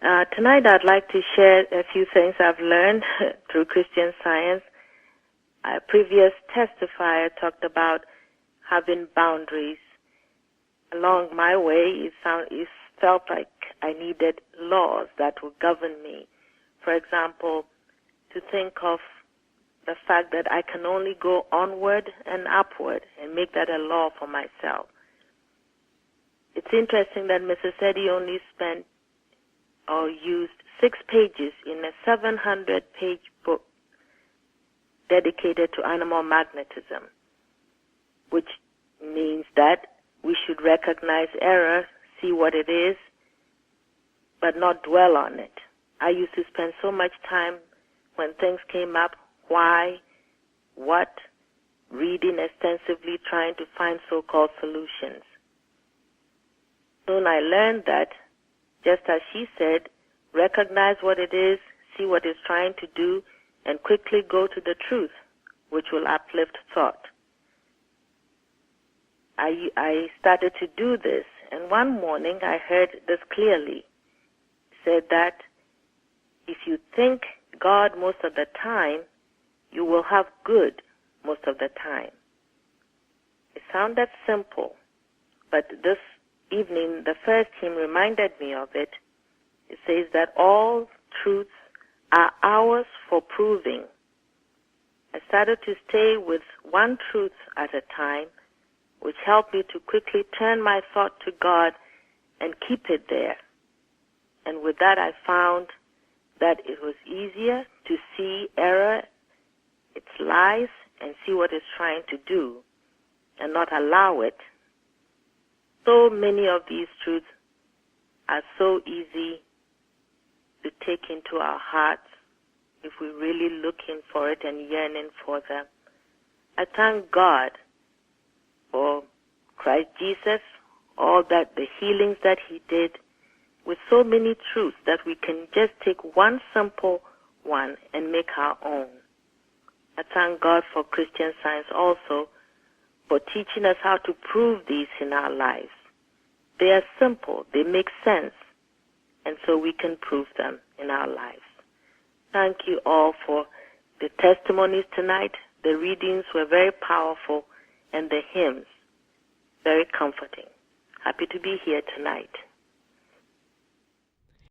Tonight I'd like to share a few things I've learned through Christian Science. A previous testifier talked about having boundaries. Along my way, it felt like I needed laws that would govern me. For example, to think of the fact that I can only go onward and upward and make that a law for myself. It's interesting that Mrs. Eddy only spent or used 6 pages in a 700-page book dedicated to animal magnetism, which means that we should recognize error, see what it is, but not dwell on it. I used to spend so much time when things came up, why, what, reading extensively, trying to find so-called solutions. Soon I learned that, just as she said, recognize what it is, see what it's trying to do, and quickly go to the truth, which will uplift thought. I started to do this, and one morning I heard this clearly. It said that if you think God most of the time, you will have good most of the time. It sounded simple, but this evening the first hymn reminded me of it. It says that all truths are ours for proving. I started to stay with one truth at a time, which helped me to quickly turn my thought to God and keep it there. And with that I found that it was easier to see error, its lies, and see what it's trying to do, and not allow it. So many of these truths are so easy to take into our hearts if we're really looking for it and yearning for them. I thank God for Christ Jesus, all that, the healings that he did, with so many truths that we can just take one simple one and make our own. I thank God for Christian Science also for teaching us how to prove these in our lives. They are simple, they make sense, and so we can prove them in our lives. Thank you all for the testimonies tonight. The readings were very powerful, and the hymns very comforting. Happy to be here tonight.